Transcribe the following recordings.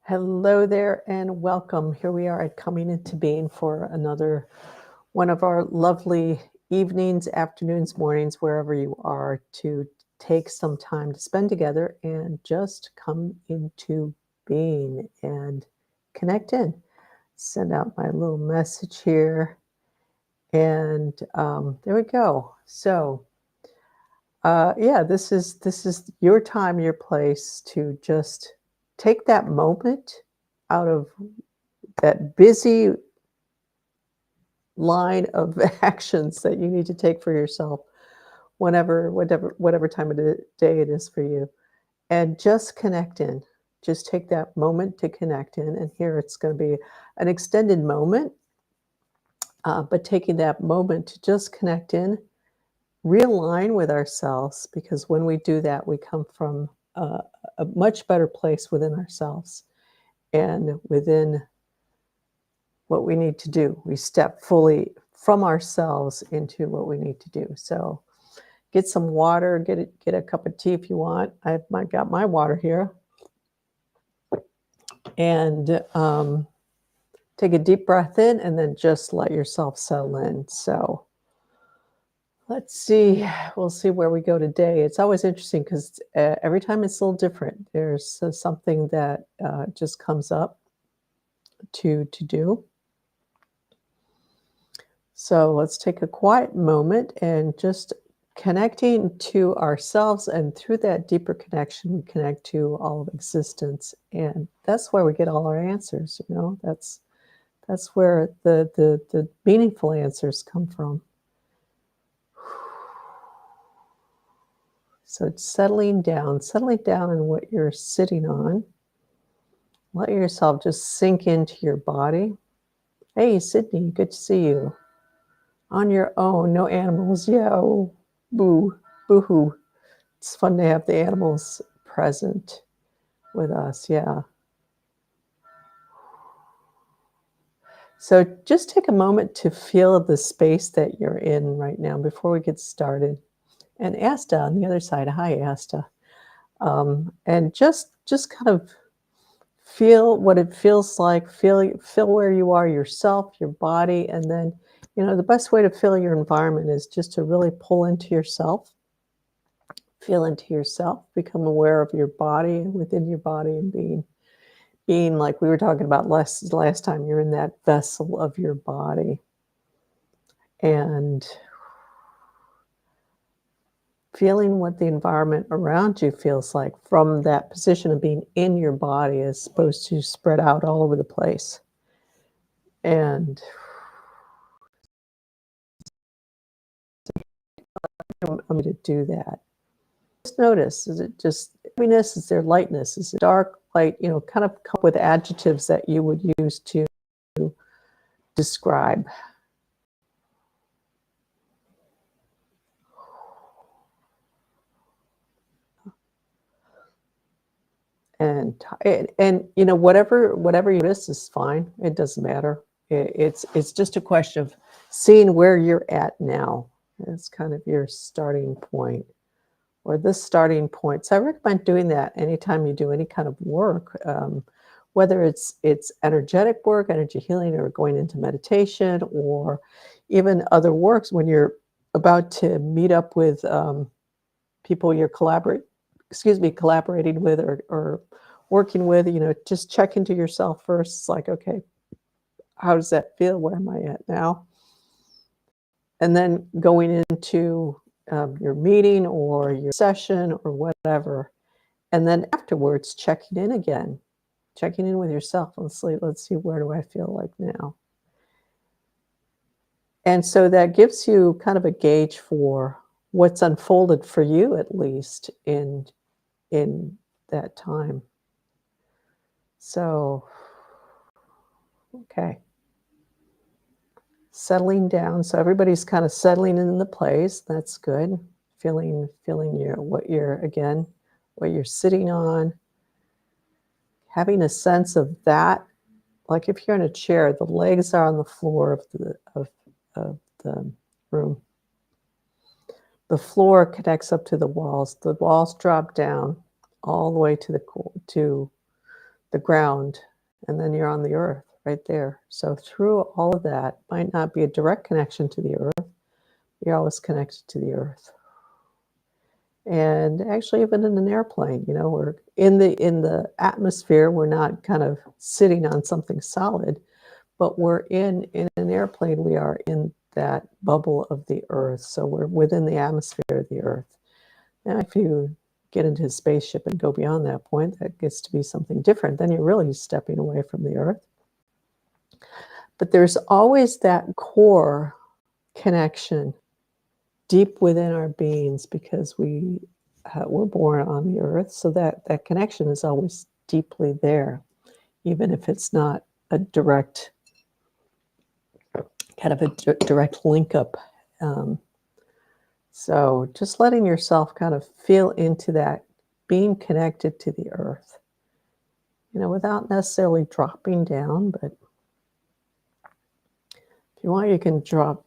Hello there and welcome. Here we are at Coming Into Being for another one of our lovely evenings, afternoons, mornings, wherever you are, to take some time to spend together and just come into being and connect in. Send out my little message here. And there we go. So yeah, this is your time, your place to just take that moment out of that busy line of actions that you need to take for yourself whatever time of the day it is for you, and just connect in. Just take that moment to connect in, and here it's going to be an extended moment, but taking that moment to just connect in, realign with ourselves, because when we do that, we come from a much better place within ourselves and within what we need to do. We step fully from ourselves into what we need to do. So get some water, get a cup of tea if you want. I've got my water here. And take a deep breath in and then just let yourself settle in. So let's see. We'll see where we go today. It's always interesting because every time it's a little different. There's something that just comes up to do. So let's take a quiet moment and just connecting to ourselves, and through that deeper connection, we connect to all of existence, and that's where we get all our answers. That's where the meaningful answers come from. So it's settling down on what you're sitting on. Let yourself just sink into your body. Hey, Sydney, good to see you. On your own, no animals. Yeah, oh, boo-hoo. It's fun to have the animals present with us, yeah. So just take a moment to feel the space that you're in right now before we get started. And Asta on the other side, hi Asta. And just kind of feel what it feels like, feel where you are yourself, your body, and then, the best way to feel your environment is just to really pull into yourself. Feel into yourself, become aware of your body and within your body, and being like we were talking about last time, you're in that vessel of your body. And feeling what the environment around you feels like from that position of being in your body as opposed to spread out all over the place. And I'm going to do that. Just notice, is it just heaviness? Is there lightness? Is it dark, light? Kind of come up with adjectives that you would use to describe. And whatever you notice is fine. It doesn't matter. It's just a question of seeing where you're at now. It's kind of your starting point, or this starting point. So I recommend doing that anytime you do any kind of work, whether it's energetic work, energy healing, or going into meditation, or even other works when you're about to meet up with people you're collaborating with or working with. Just check into yourself first. It's like, okay, how does that feel? Where am I at now? And then going into your meeting or your session or whatever. And then afterwards, checking in again, checking in with yourself. Let's see, where do I feel like now? And so that gives you kind of a gauge for what's unfolded for you, at least in that time. So, okay. Settling down. So everybody's kind of settling in the place. That's good. Feeling what you're sitting on. Having a sense of that. Like if you're in a chair, the legs are on the floor of the room. The floor connects up to the walls. The walls drop down all the way to the ground, and then you're on the earth right there. So through all of that, might not be a direct connection to the earth, you're always connected to the earth. And actually, even in an airplane, you know, we're in the atmosphere, we're not kind of sitting on something solid, but we're in an airplane, we are in that bubble of the earth. So we're within the atmosphere of the earth. Now, if you get into a spaceship and go beyond that point, that gets to be something different. Then you're really stepping away from the earth. But there's always that core connection deep within our beings, because we were born on the earth. So that connection is always deeply there, even if it's not a direct kind of a direct link up. So just letting yourself kind of feel into that, being connected to the earth, you know, without necessarily dropping down. But if you want, you can drop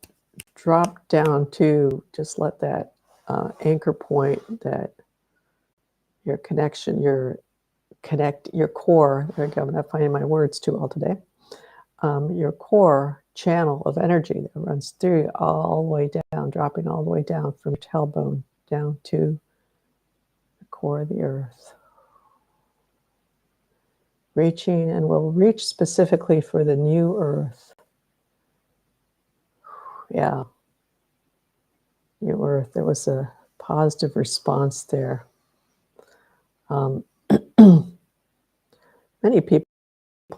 down to just let that anchor point, that your connection, your core. There we go. I'm not finding my words too well today. Your core channel of energy that runs through you all the way down, dropping all the way down from your tailbone down to the core of the earth. Reaching, and we'll reach specifically for the new earth. Yeah. New earth. There was a positive response there. Many people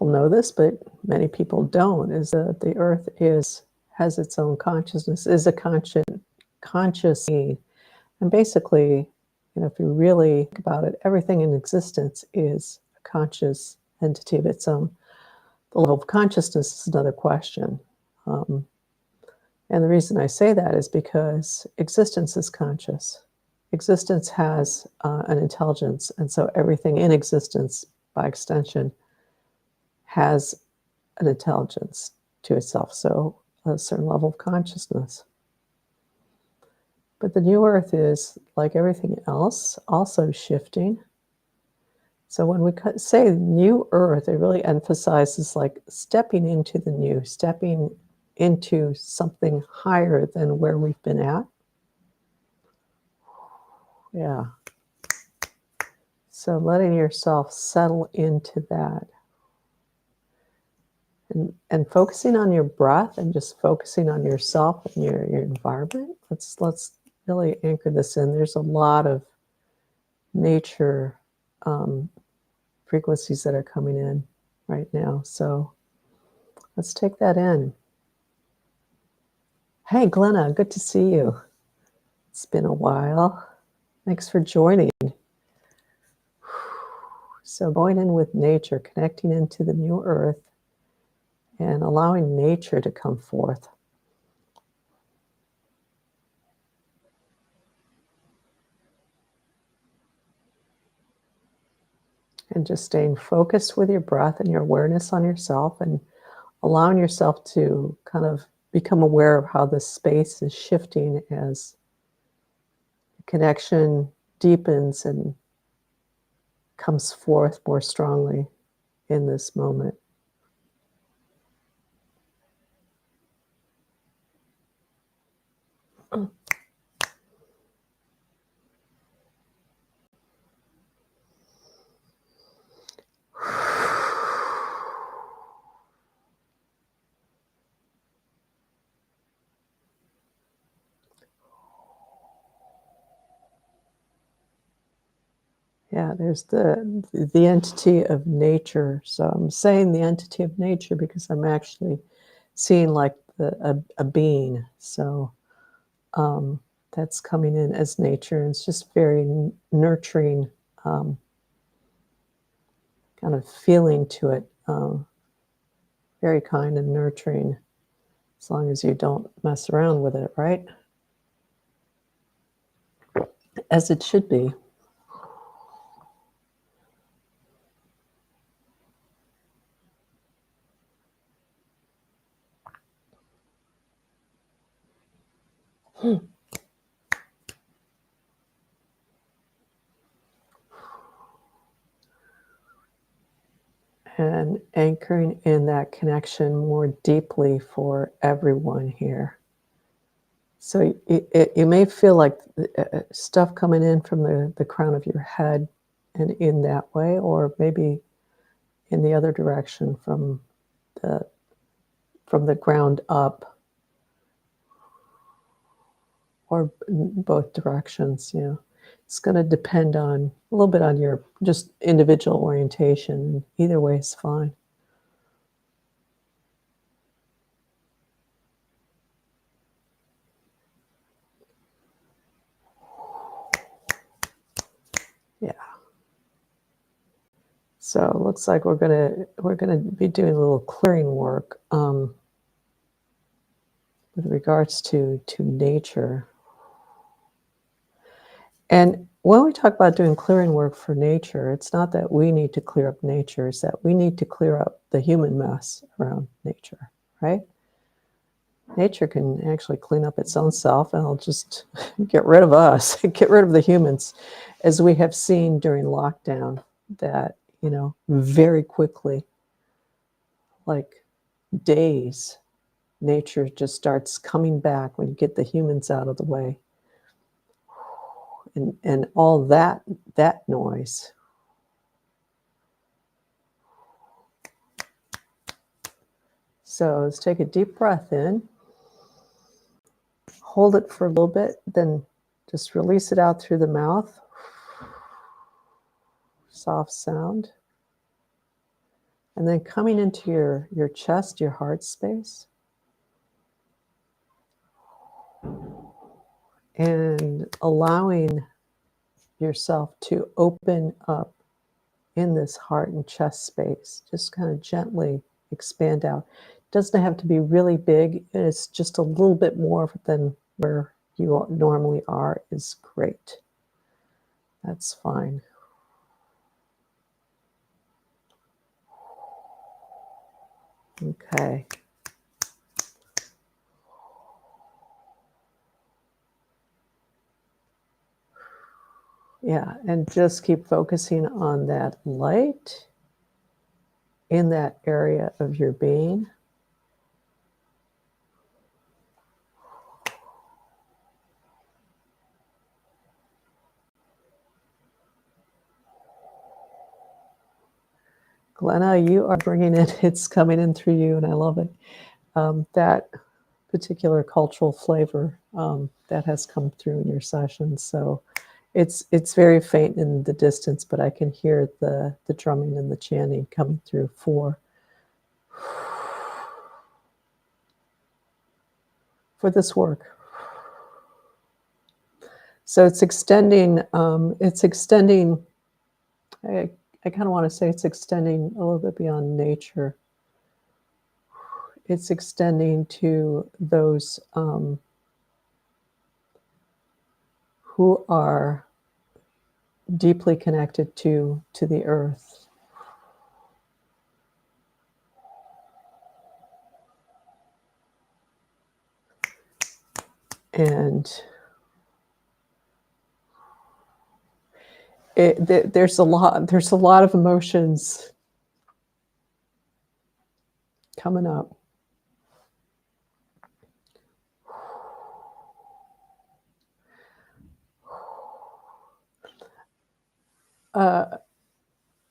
know this, but many people don't, is that the earth has its own consciousness, is a conscious being. And basically, you know, if you really think about it, everything in existence is a conscious entity of its own. The level of consciousness is another question. And the reason I say that is because existence is conscious. Existence has an intelligence, and so everything in existence, by extension, has an intelligence to itself, so a certain level of consciousness. But the new earth is, like everything else, also shifting. So when we say new earth, it really emphasizes like stepping into the new, stepping into something higher than where we've been at. Yeah. So letting yourself settle into that. And focusing on your breath and just focusing on yourself and your environment. Let's really anchor this in. There's a lot of nature frequencies that are coming in right now. So let's take that in. Hey, Glenna, good to see you. It's been a while. Thanks for joining. So going in with nature, connecting into the new earth, and allowing nature to come forth. And just staying focused with your breath and your awareness on yourself, and allowing yourself to kind of become aware of how this space is shifting as the connection deepens and comes forth more strongly in this moment. Yeah, there's the entity of nature. So I'm saying the entity of nature because I'm actually seeing like a being. So that's coming in as nature. And it's just very nurturing kind of feeling to it. Very kind and nurturing, as long as you don't mess around with it, right? As it should be. and anchoring in that connection more deeply for everyone here. So you may feel like stuff coming in from the crown of your head and in that way, or maybe in the other direction from the ground up, or both directions. It's going to depend on a little bit on your just individual orientation. Either way is fine. Yeah. So it looks like we're gonna be doing a little clearing work with regards to nature. And when we talk about doing clearing work for nature, it's not that we need to clear up nature, it's that we need to clear up the human mess around nature, right? Nature can actually clean up its own self, and it'll just get rid of us, get rid of the humans, as we have seen during lockdown, that, very quickly, like days, nature just starts coming back when you get the humans out of the way. And all that noise. So let's take a deep breath in, hold it for a little bit, then just release it out through the mouth. Soft sound. And then coming into your chest, your heart space. And allowing yourself to open up in this heart and chest space. Just kind of gently expand out. It doesn't have to be really big. It's just a little bit more than where you normally are is great. That's fine. Okay. Yeah, and just keep focusing on that light in that area of your being. Glenna, you are bringing it. It's coming in through you, and I love it. That particular cultural flavor that has come through in your session. So it's very faint in the distance, but I can hear the drumming and the chanting coming through for this work. So it's extending. I kind of want to say it's extending a little bit beyond nature. It's extending to those who are deeply connected to the earth. And there's a lot of emotions coming up.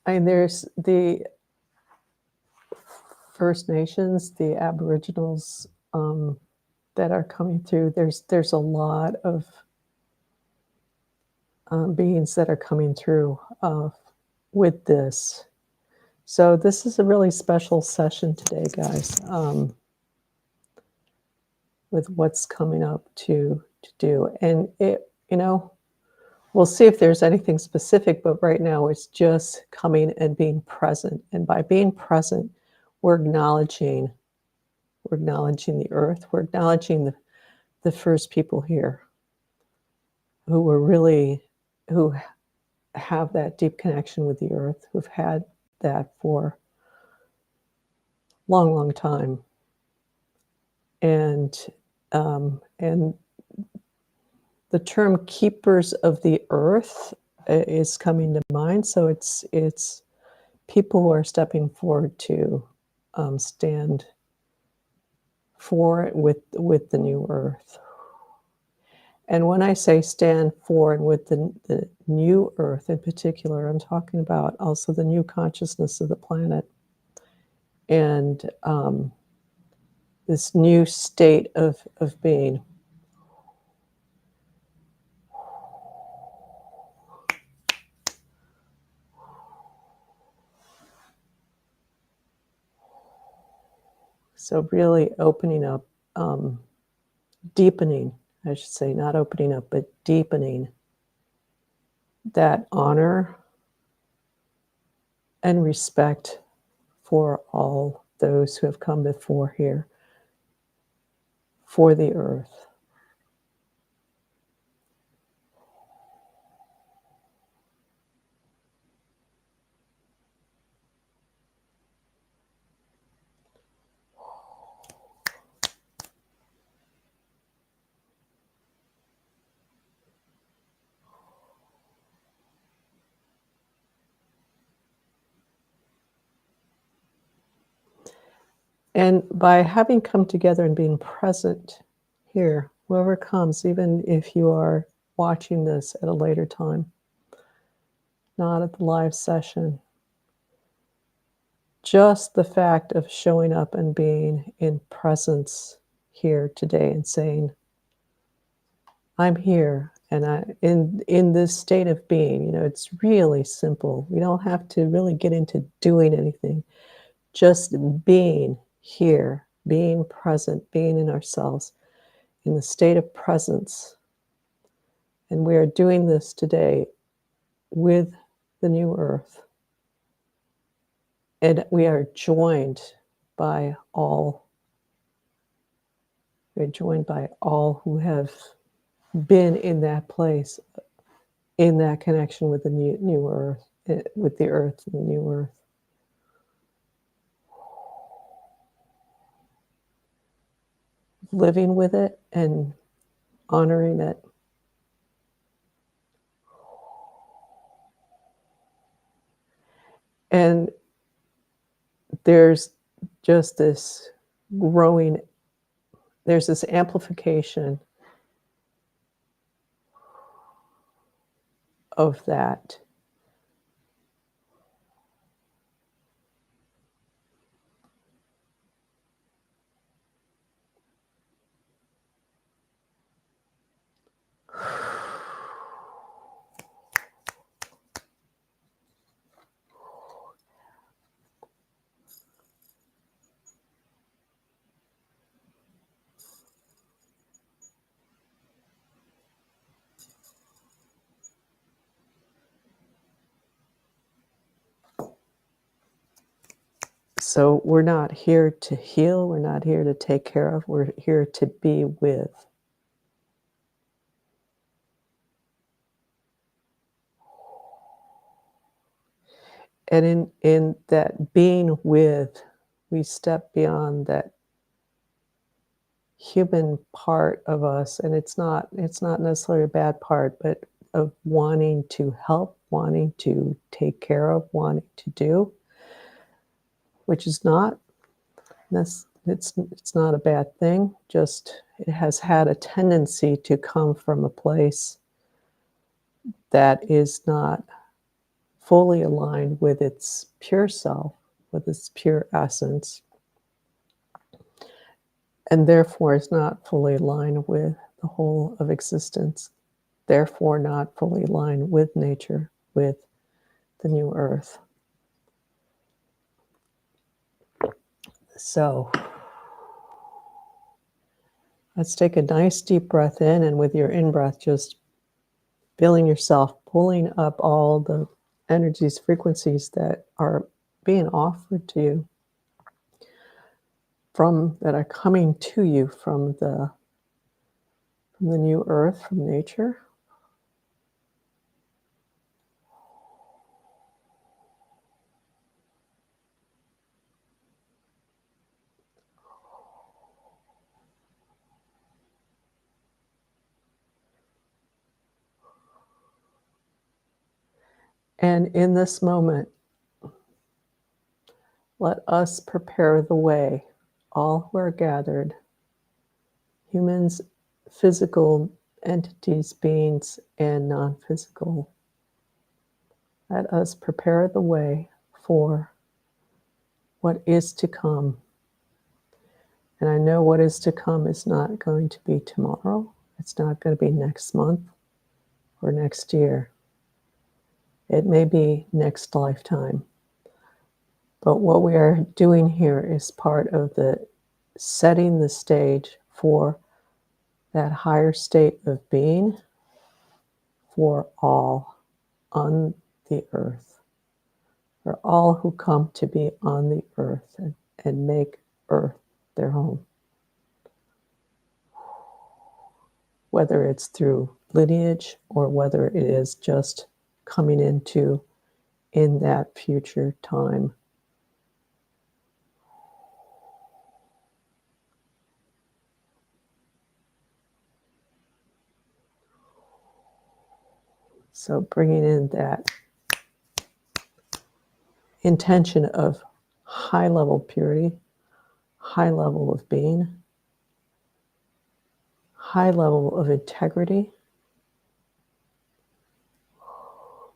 There's the First Nations, the Aboriginals that are coming through. There's a lot of beings that are coming through with this. So this is a really special session today, guys, with what's coming up to do. And we'll see if there's anything specific, but right now it's just coming and being present. And by being present, we're acknowledging the earth. We're acknowledging the first people here who have that deep connection with the earth, who've had that for a long, long time. And the term keepers of the earth is coming to mind. So it's people who are stepping forward to stand for it with the new earth. And when I say stand for and with the new earth in particular, I'm talking about also the new consciousness of the planet and this new state of being. So really opening up, deepening, I should say, not opening up, but deepening that honor and respect for all those who have come before here, for the earth. And by having come together and being present here, whoever comes, even if you are watching this at a later time, not at the live session, just the fact of showing up and being in presence here today and saying, I'm here and in this state of being, it's really simple. We don't have to really get into doing anything. Just being here, being present, being in ourselves, in the state of presence. And we are doing this today with the new earth. And we are joined by all. We're joined by all who have been in that place, in that connection with the new earth, with the earth and the new earth. Living with it and honoring it. And there's just this growing, there's this amplification of that. So we're not here to heal, we're not here to take care of, we're here to be with. And in that being with, we step beyond that human part of us, and it's not necessarily a bad part, but of wanting to help, wanting to take care of, wanting to do, which is not it's not a bad thing, just it has had a tendency to come from a place that is not fully aligned with its pure self, with its pure essence, and therefore is not fully aligned with the whole of existence, therefore not fully aligned with nature, with the new earth. So let's take a nice deep breath in, and with your in-breath, just feeling yourself pulling up all the energies, frequencies that are being offered to you, that are coming to you from the new earth, from nature. And in this moment, Let us prepare the way, all who are gathered, humans, physical entities, beings, and non-physical. Let us prepare the way for what is to come. And I know what is to come is not going to be tomorrow. It's not going to be next month or next year. It may be next lifetime. But what we are doing here is part of the setting the stage for that higher state of being for all on the earth, for all who come to be on the earth and make earth their home. Whether it's through lineage or whether it is just coming into in that future time. So bringing in that intention of high level purity, high level of being, high level of integrity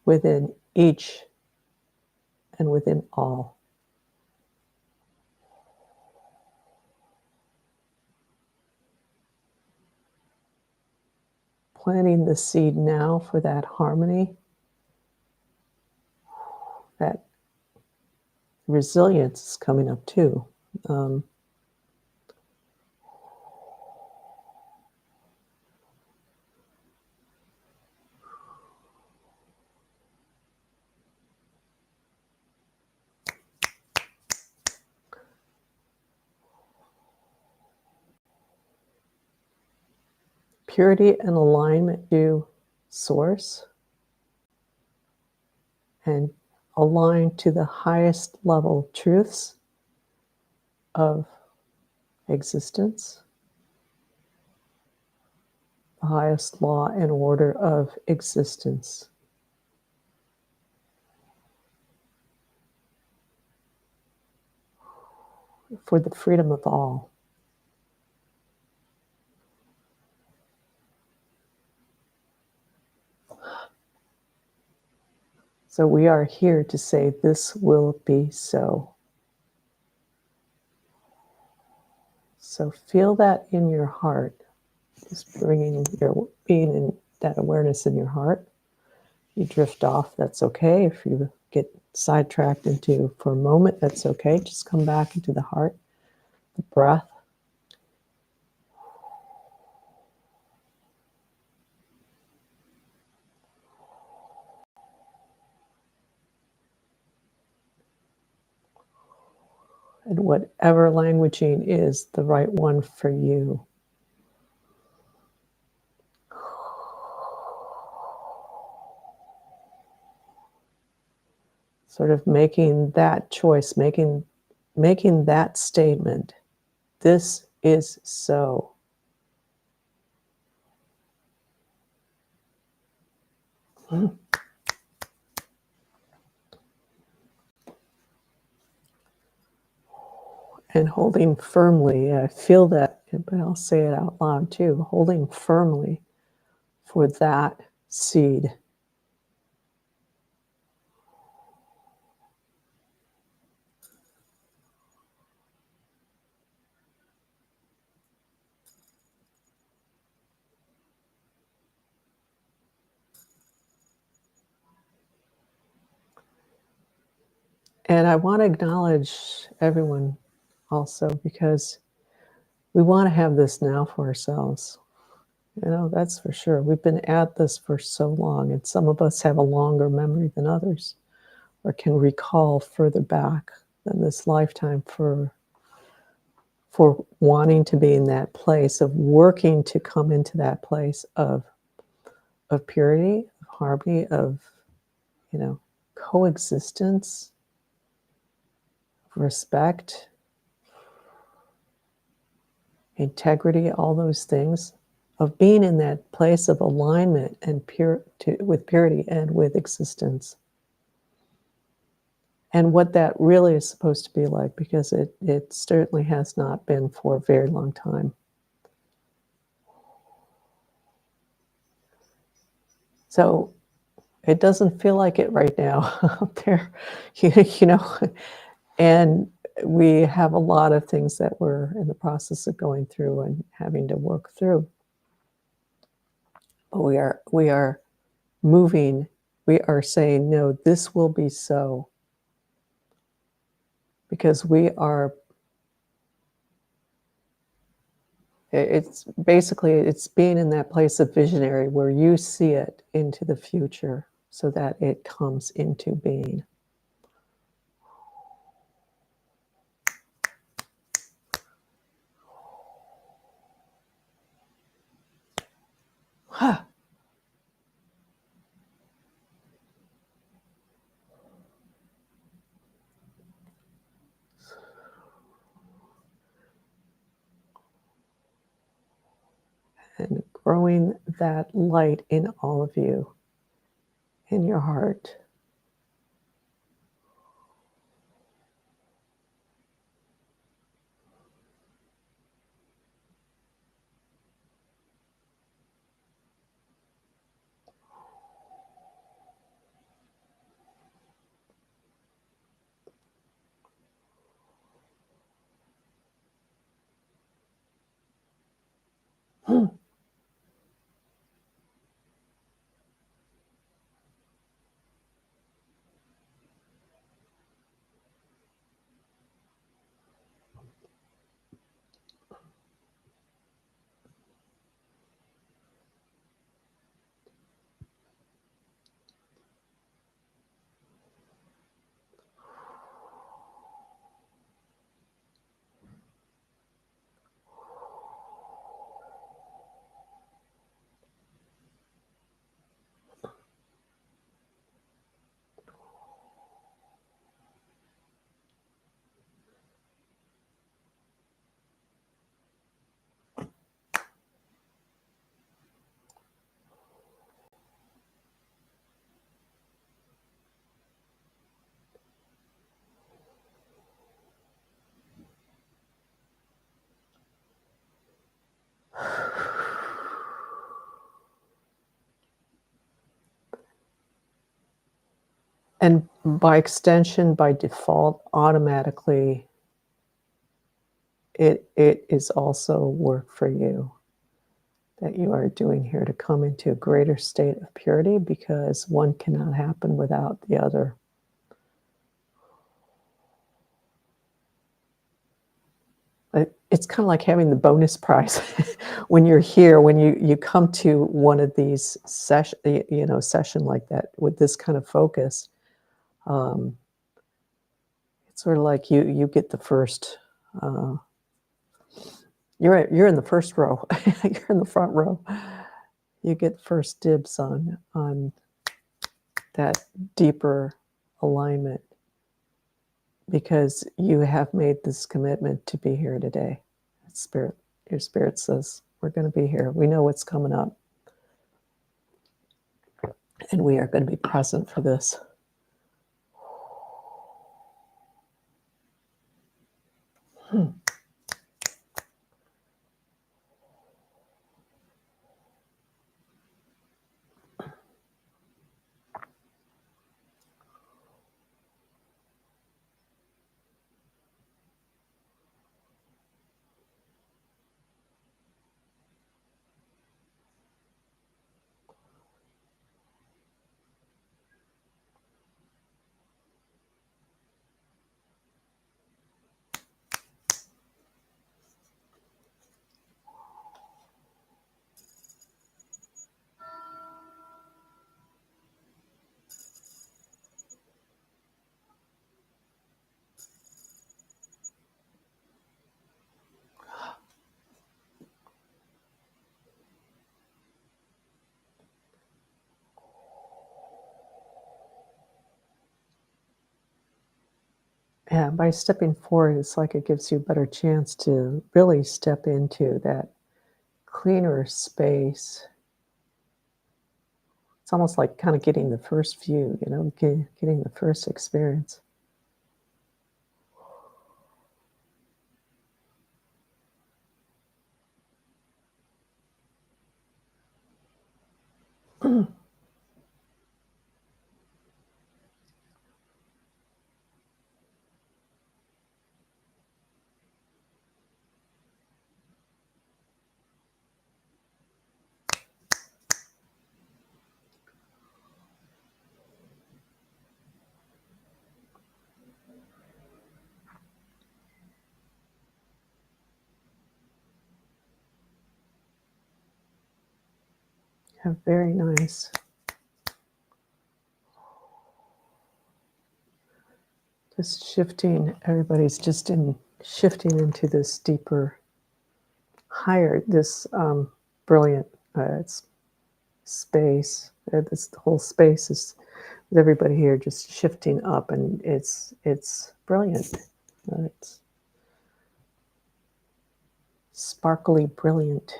within each and within all. Planting the seed now for that harmony, that resilience is coming up too. Purity and alignment to source and align to the highest level truths of existence, the highest law and order of existence. For the freedom of all. So we are here to say this will be so. So feel that in your heart. Just bringing your being in that awareness in your heart. You drift off, that's okay. If you get sidetracked into for a moment, that's okay. Just come back into the heart, the breath. And whatever languaging is the right one for you. Sort of making that choice, making that statement. This is so. And holding firmly, I feel that, but I'll say it out loud too, holding firmly for that seed. And I want to acknowledge everyone also, because we want to have this now for ourselves. You know, that's for sure. We've been at this for so long, and some of us have a longer memory than others, or can recall further back than this lifetime for wanting to be in that place of working to come into that place of purity, of harmony, of, you know, coexistence, respect, integrity, all those things, of being in that place of alignment and with purity and with existence. and what that really is supposed to be like, because it certainly has not been for a very long time. So it doesn't feel like it right now out there, you know, and we have a lot of things that we're in the process of going through and having to work through. But we are moving, we are saying, no, this will be so, because we are, it's basically, it's being in that place of visionary where you see it into the future so that it comes into being. Huh. And growing that light in all of you, in your heart. Hmm. And by extension, by default, automatically, it is also work for you that you are doing here to come into a greater state of purity, because one cannot happen without the other. It's kind of like having the bonus prize when you're here, when you come to one of these session like that with this kind of focus. It's sort of like you get the first. You're in the first row. You're in the front row. You get first dibs on that deeper alignment, because you have made this commitment to be here today. Spirit, your spirit says, we're going to be here. We know what's coming up, and we are going to be present for this. Yeah, by stepping forward, it's like it gives you a better chance to really step into that cleaner space. It's almost like kind of getting the first view, getting the first experience. Very nice. Just shifting, everybody's just shifting into this deeper, higher, this brilliant it's space. This whole space is with everybody here just shifting up, and it's brilliant. It's sparkly brilliant.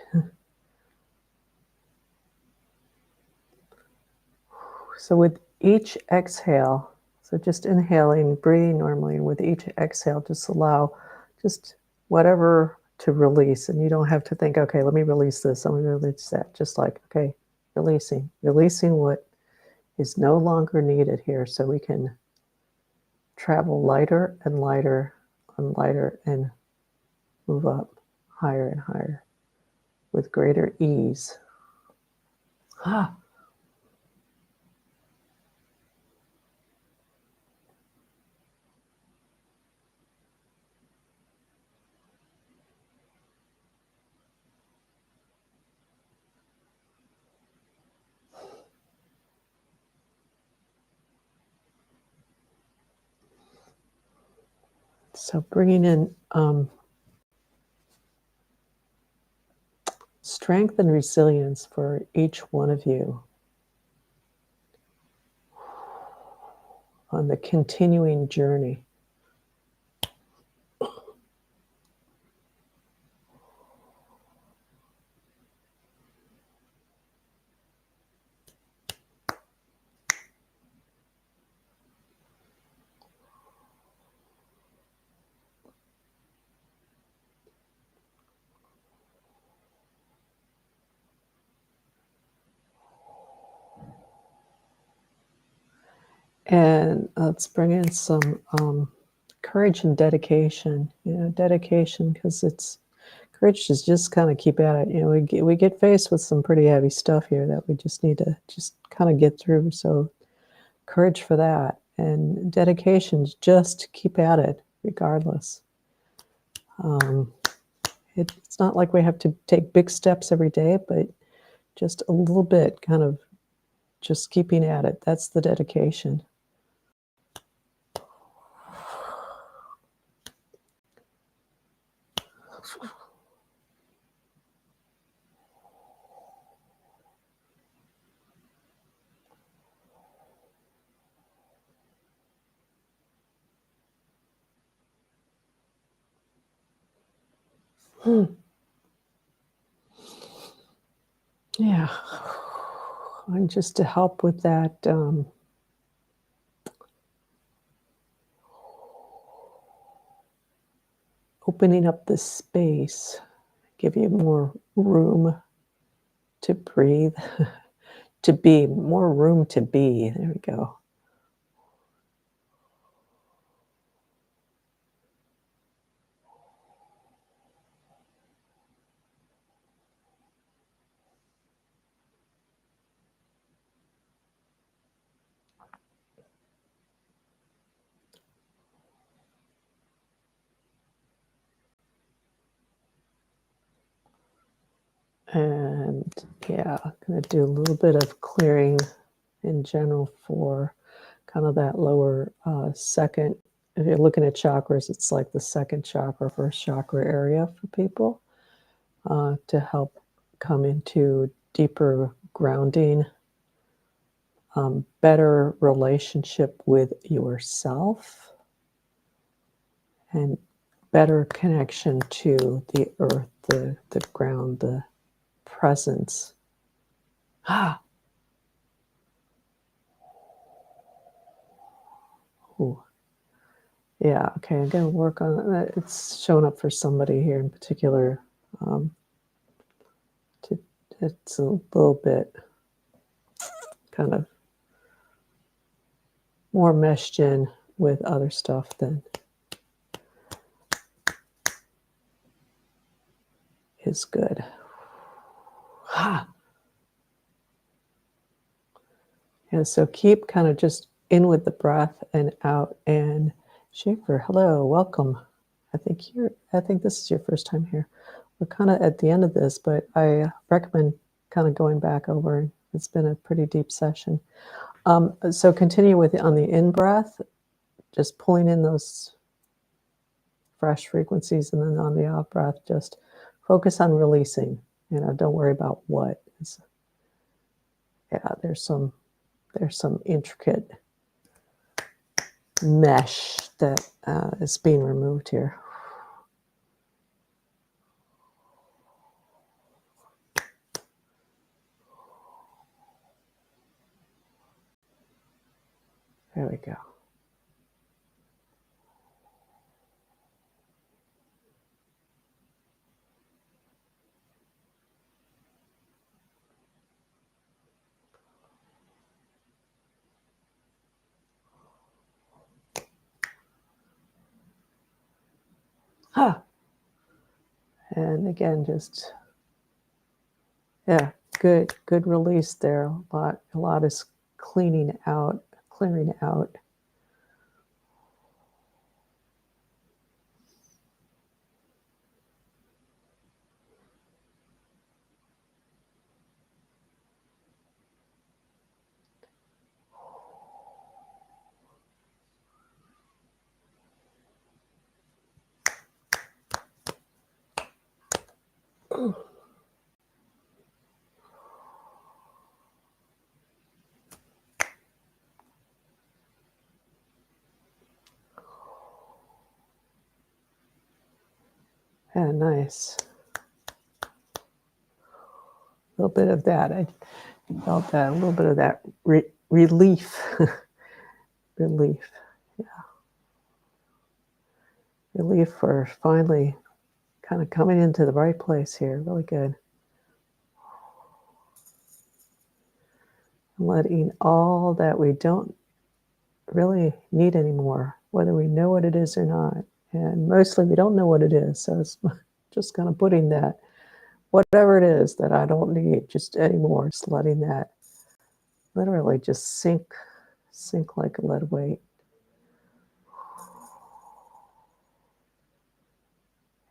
So with each exhale, so just inhaling, breathing normally, and with each exhale, just allow just whatever to release. And you don't have to think, okay, let me release this, let me release that. Just like, okay, releasing what is no longer needed here, so we can travel lighter and lighter and lighter and move up higher and higher with greater ease. Ah. So bringing in strength and resilience for each one of you on the continuing journey. And let's bring in some courage and dedication. Dedication, because it's courage is just kind of keep at it. We get faced with some pretty heavy stuff here that we just need to just kind of get through. So courage for that, and dedication is just keep at it regardless. It's not like we have to take big steps every day, but just a little bit, kind of just keeping at it. That's the dedication. Yeah. And just to help with that, opening up the space, give you more room to breathe, to be, more room to be. There we go. And yeah, I'm going to do a little bit of clearing in general for kind of that lower second. If you're looking at chakras, it's like the second chakra, first chakra area for people to help come into deeper grounding, better relationship with yourself, and better connection to the earth, the ground, the presence. Ooh. Yeah, okay, I'm going to work on that. It's showing up for somebody here in particular. It's a little bit kind of more meshed in with other stuff than is good. And so keep kind of just in with the breath and out. And Schaefer, hello, welcome. I think this is your first time here. We're kind of at the end of this, but I recommend kind of going back over. It's been a pretty deep session. So continue with on the in-breath, just pulling in those fresh frequencies, and then on the out-breath, just focus on releasing. Don't worry about what. There's some intricate mesh that is being removed here. There we go. And again, just good release there. A lot is clearing out. Yeah, nice. A little bit of that. I felt that, a little bit of that relief. Relief. Yeah. Relief for finally kind of coming into the right place here. Really good. Letting all that we don't really need anymore, whether we know what it is or not. And mostly we don't know what it is. So it's just kind of putting that, whatever it is that I don't need just anymore, just letting that literally just sink like a lead weight.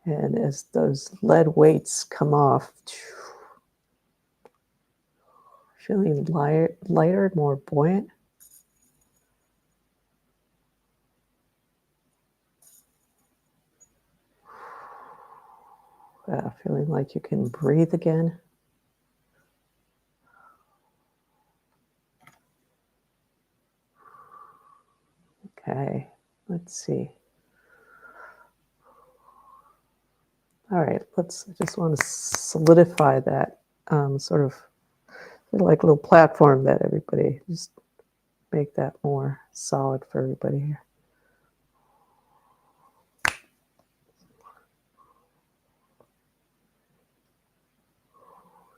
And as those lead weights come off, feeling lighter, more buoyant. Feeling like you can breathe again. Okay, let's see. All right, I just want to solidify that sort of like a little platform that everybody, just make that more solid for everybody here.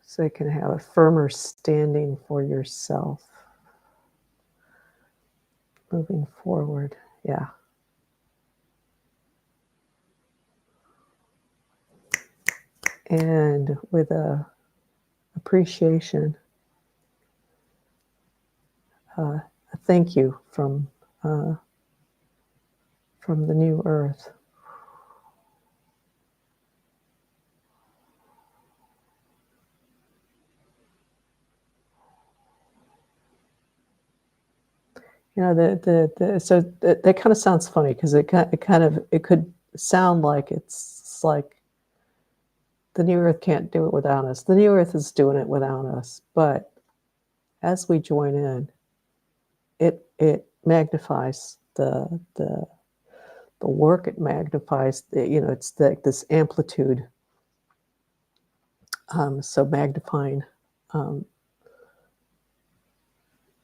So you can have a firmer standing for yourself. Moving forward, yeah. And with a appreciation, a thank you from the new earth. So that kind of sounds funny because it could sound like it's like the new earth can't do it without us. The new earth is doing it without us, but as we join in, it magnifies the work. It magnifies it's this amplitude. So magnifying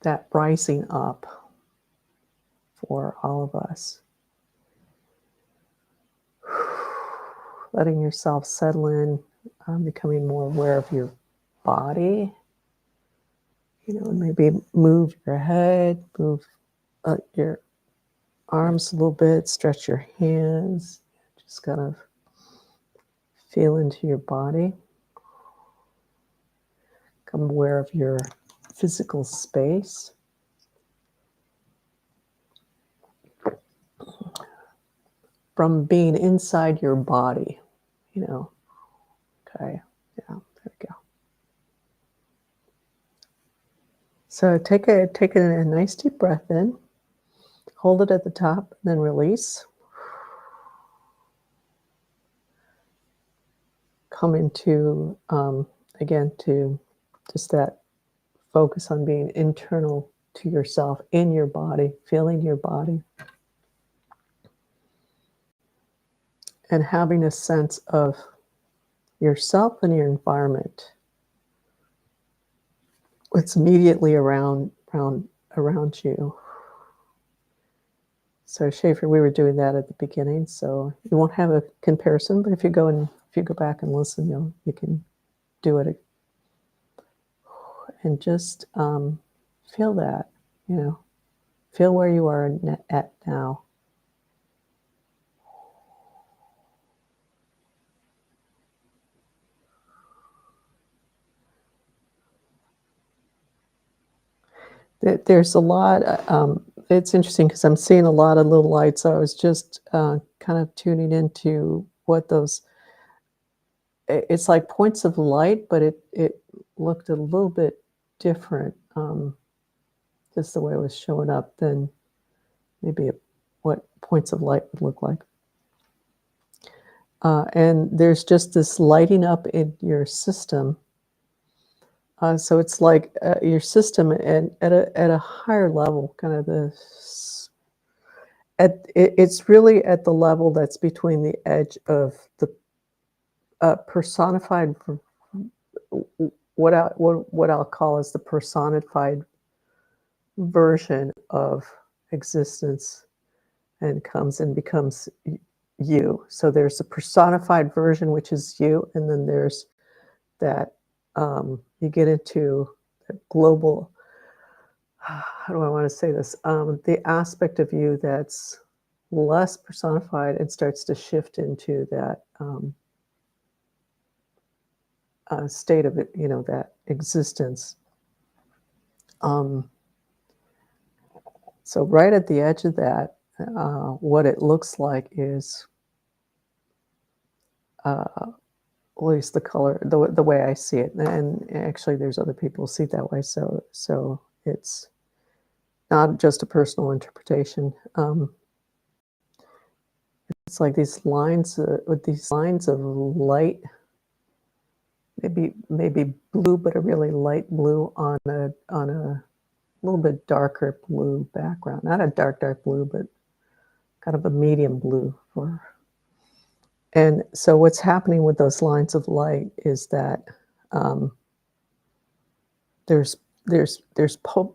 that rising up for all of us. Letting yourself settle in, becoming more aware of your body. Maybe move your head, move your arms a little bit, stretch your hands, just kind of feel into your body. Become aware of your physical space. From being inside your body, Okay, yeah, there we go. So take a nice deep breath in, hold it at the top, and then release. Come into, again, to just that focus on being internal to yourself, in your body, feeling your body, and having a sense of yourself and your environment. What's immediately around you. So Schaefer, we were doing that at the beginning, so you won't have a comparison, but if you go back and listen, you can do it and just feel that, feel where you are at now. There's a lot. It's interesting because I'm seeing a lot of little lights. So I was just kind of tuning into what those. It's like points of light, but it looked a little bit different, just the way it was showing up than maybe what points of light would look like. And there's just this lighting up in your system. So it's like your system at a higher level, kind of it's really at the level that's between the edge of the personified, what I'll call is the personified version of existence, and comes and becomes you. So there's the personified version, which is you, and then there's that you get into the global, how do I want to say this, the aspect of you that's less personified and starts to shift into that state of it, that existence. So right at the edge of that, what it looks like is, at least the color, the way I see it, and actually there's other people who see it that way. So it's not just a personal interpretation. It's like these lines with these lines of light, maybe blue, but a really light blue on a little bit darker blue background. Not a dark blue, but kind of a medium blue. And so what's happening with those lines of light is that there's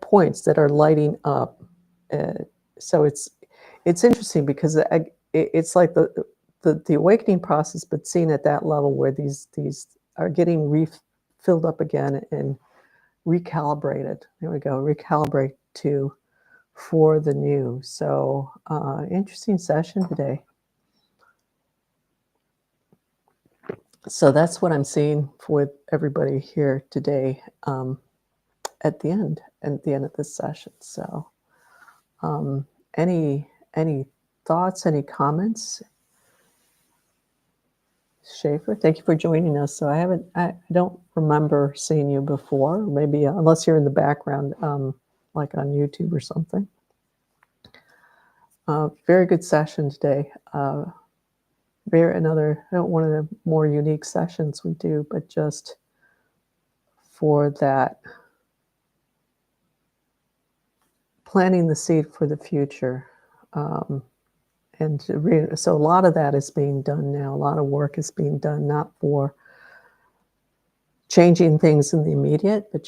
points that are lighting up. So it's interesting because it's like the awakening process, but seen at that level where these are getting filled up again and recalibrated. There we go, recalibrate for the new. So interesting session today. So that's what I'm seeing with everybody here today at the end of this session. So any thoughts, any comments? Schaefer, thank you for joining us. So I don't remember seeing you before, maybe unless you're in the background, like on YouTube or something. Very good session today. Another one of the more unique sessions we do, but just for that, planting the seed for the future. And so a lot of that is being done now. A lot of work is being done, not for changing things in the immediate, but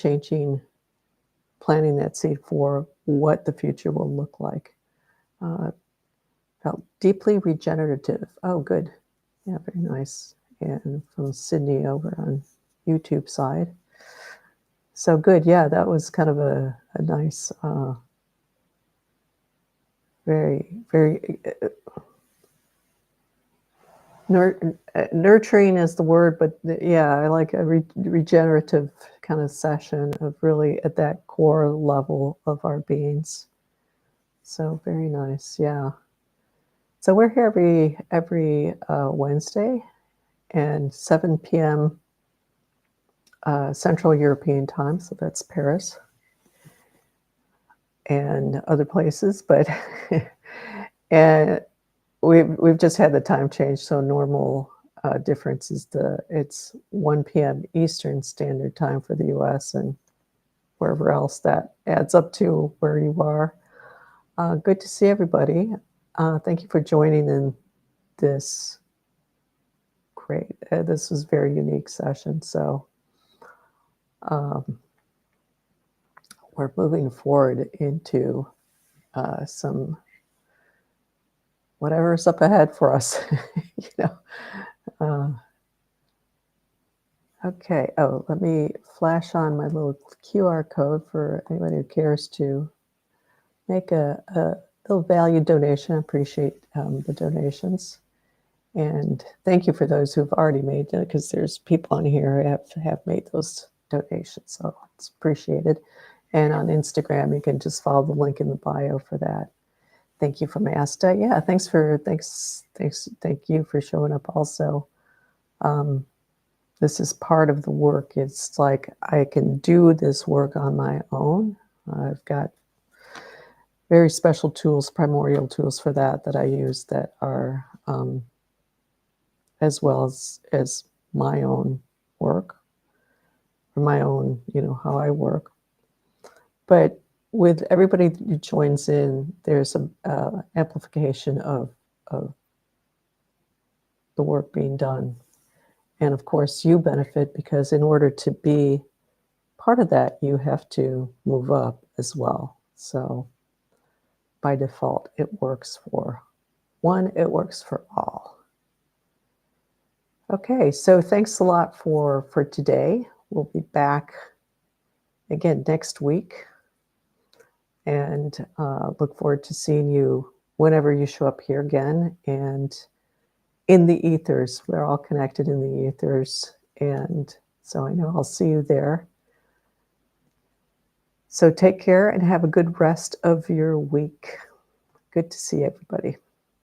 planting that seed for what the future will look like. Felt deeply regenerative. Oh, good. Yeah, very nice. And from Sydney over on YouTube side. So good. Yeah, that was kind of a nice, very nurturing is the word, but yeah, I like a regenerative kind of session of really at that core level of our beings. So very nice. Yeah. So we're here every Wednesday and 7 p.m. Central European time. So that's Paris and other places, but and we've just had the time change. So normal difference is it's 1 p.m. Eastern Standard Time for the U.S. and wherever else that adds up to where you are. Good to see everybody. Thank you for joining in this. Great. This was a very unique session. So we're moving forward into some whatever's up ahead for us. you know. Okay. Oh, let me flash on my little QR code for anybody who cares to make a little value donation. I appreciate the donations. And thank you for those who've already made it, because there's people on here who have made those donations. So it's appreciated. And on Instagram, you can just follow the link in the bio for that. Thank you from Asta. Yeah, thank you for showing up also. This is part of the work. It's like I can do this work on my own. I've got very special tools, primordial tools for that I use that are as well as my own work, or my own, how I work. But with everybody who joins in, there's an amplification of the work being done. And of course, you benefit because in order to be part of that, you have to move up as well. So by default, it works for one, it works for all. Okay, so thanks a lot for today. We'll be back again next week, and look forward to seeing you whenever you show up here again. And in the ethers, we're all connected in the ethers, and so I know I'll see you there. So take care and have a good rest of your week. Good to see everybody.